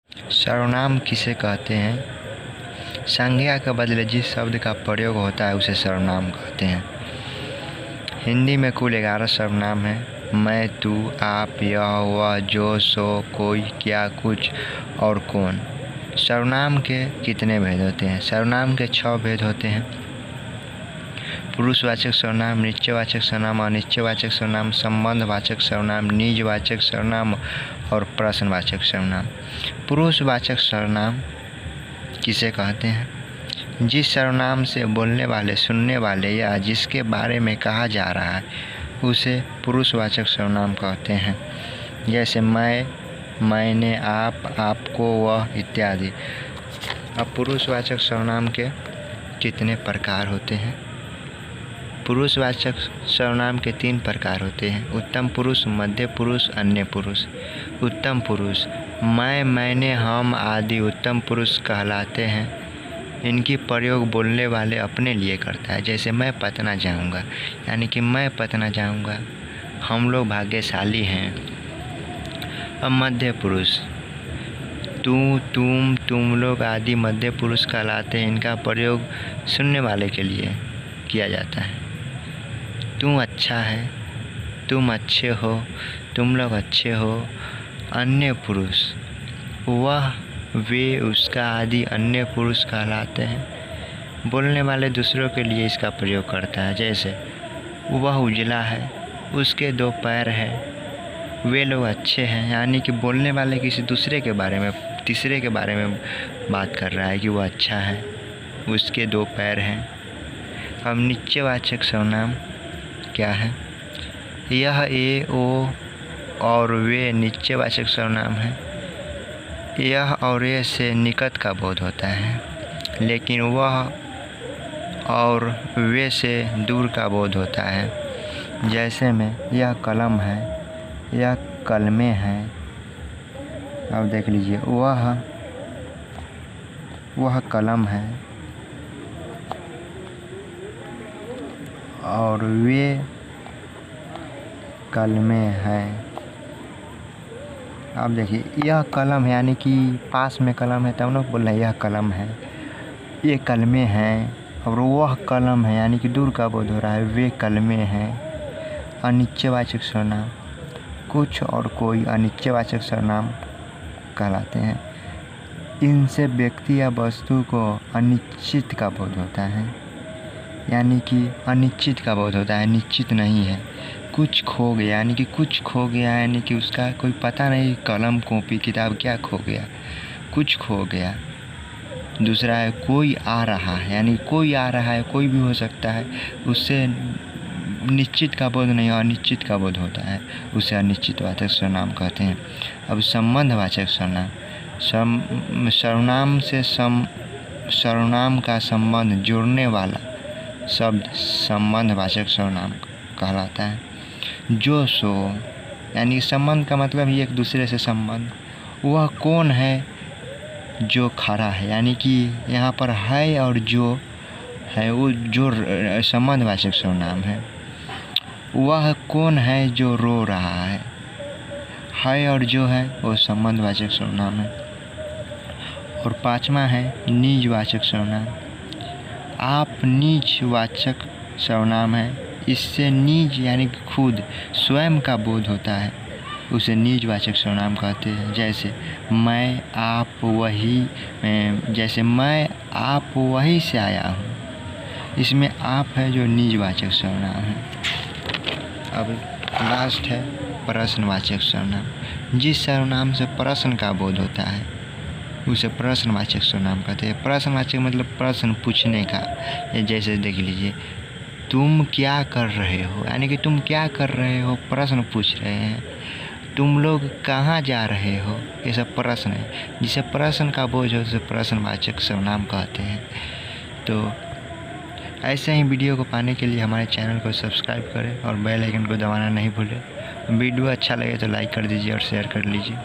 सर्वनाम किसे कहते हैं? संज्ञा के बदले जिस शब्द का प्रयोग होता है उसे सर्वनाम कहते हैं। हिंदी में कुल 11 सर्वनाम हैं। मैं, तू, आप, यह, वह, जो, सो, कोई, क्या, कुछ और कौन। सर्वनाम के कितने भेद होते हैं? सर्वनाम के 6 भेद होते हैं। पुरुषवाचक सर्वनाम, निश्चयवाचक सर्वनाम, अनिश्चयवाचक सर्वनाम, संबंधवाचक सर्वनाम, निजवाचक सर्वनाम और प्रश्नवाचक सर्वनाम। पुरुषवाचक सर्वनाम किसे कहते हैं? जिस सर्वनाम से बोलने वाले, सुनने वाले या जिसके बारे में कहा जा रहा है उसे पुरुषवाचक सर्वनाम कहते हैं। जैसे मैं, मैंने, आप, आपको, वह इत्यादि। अब पुरुषवाचक सर्वनाम के कितने प्रकार होते हैं? पुरुषवाचक सर्वनाम के 3 प्रकार होते हैं। उत्तम पुरुष, मध्य पुरुष, अन्य पुरुष। उत्तम पुरुष मैं, मैंने, हम आदि उत्तम पुरुष कहलाते हैं। इनकी प्रयोग बोलने वाले अपने लिए करता है। जैसे मैं पटना जाऊंगा, यानी कि मैं पटना जाऊंगा, हम लोग भाग्यशाली हैं। अब मध्य पुरुष तू, तुम, तुम लोग आदि मध्य पुरुष कहलाते हैं। इनका प्रयोग सुनने वाले के लिए किया जाता है। तू अच्छा है, तुम अच्छे हो, तुम लोग अच्छे हो। अन्य पुरुष वह, वे, उसका आदि अन्य पुरुष कहलाते हैं। बोलने वाले दूसरों के लिए इसका प्रयोग करता है। जैसे वह उजला है, उसके 2 पैर हैं, वे लोग अच्छे हैं, यानी कि बोलने वाले किसी दूसरे के बारे में, तीसरे के बारे में बात कर रहा है कि वह अच्छा है, उसके 2 पैर हैं। अब निश्चयवाचक सर्वनाम क्या है? यह, ए, ओ और वे निश्चयवाचक सर्वनाम है। यह और ये से निकट का बोध होता है, लेकिन वह और वे से दूर का बोध होता है। जैसे में यह कलम है, यह कलमे हैं। अब देख लीजिए, वह कलम है और वे कलमे हैं। अब देखिए, यह कलम है, यानी कि पास में कलम है तब लोग बोल रहे हैं यह कलम है। ये कलमे हैं और वह कलम है, यानी कि दूर का बोध हो रहा है, वे कलमे हैं। अनिश्चयवाचक सर्वनाम कुछ और कोई अनिश्चयवाचक सर्वनाम कहलाते हैं। इनसे व्यक्ति या वस्तु को अनिश्चित का बोध होता है, यानी कि अनिश्चित का बोध होता है, निश्चित नहीं है। कुछ खो गया, यानी कि कुछ खो गया, यानी कि उसका कोई पता नहीं, कलम, कॉपी, किताब क्या खो गया, कुछ खो गया। दूसरा है कोई आ रहा है, यानी कोई आ रहा है, कोई भी हो सकता है, उससे निश्चित का बोध नहीं, अनिश्चित का बोध होता है, उसे अनिश्चितवाचक सर्वनाम कहते हैं। अब संबंधवाचक सर्वनाम, सर्वनाम से सर्वनाम का संबंध जोड़ने वाला शब्द संबंधवाचक सर्वनाम कहलाता है। जो, सो, यानी संबंध का मतलब ही एक दूसरे से संबंध। वह कौन है जो खड़ा है, यानी कि यहाँ पर है और जो है वो जो संबंधवाचक सर्वनाम है। वह कौन है जो रो रहा है और जो है वो संबंधवाचक सर्वनाम है। और 5वां है निजवाचक सर्वनाम। आप निजवाचक सर्वनाम है। इससे निज यानी कि खुद, स्वयं का बोध होता है, उसे निजवाचक सर्वनाम कहते हैं। जैसे मैं, आप, वही, जैसे मैं, आप, वही से आया हूँ, इसमें आप है जो निजवाचक सर्वनाम है। अब लास्ट है प्रश्नवाचक सर्वनाम। जिस सर्वनाम से प्रश्न का बोध होता है उसे प्रश्नवाचक सर्वनाम कहते हैं। प्रश्नवाचक मतलब प्रश्न पूछने का। जैसे देख लीजिए, तुम क्या कर रहे हो, यानी कि तुम क्या कर रहे हो, प्रश्न पूछ रहे हैं। तुम लोग कहाँ जा रहे हो, ये सब प्रश्न है। जिसे प्रश्न का बोझ हो उसे प्रश्नवाचक सर्वनाम कहते हैं। तो ऐसे ही वीडियो को पाने के लिए हमारे चैनल को सब्सक्राइब करें और बेल आइकन को दबाना नहीं भूलें। वीडियो अच्छा लगे तो लाइक कर दीजिए और शेयर कर लीजिए।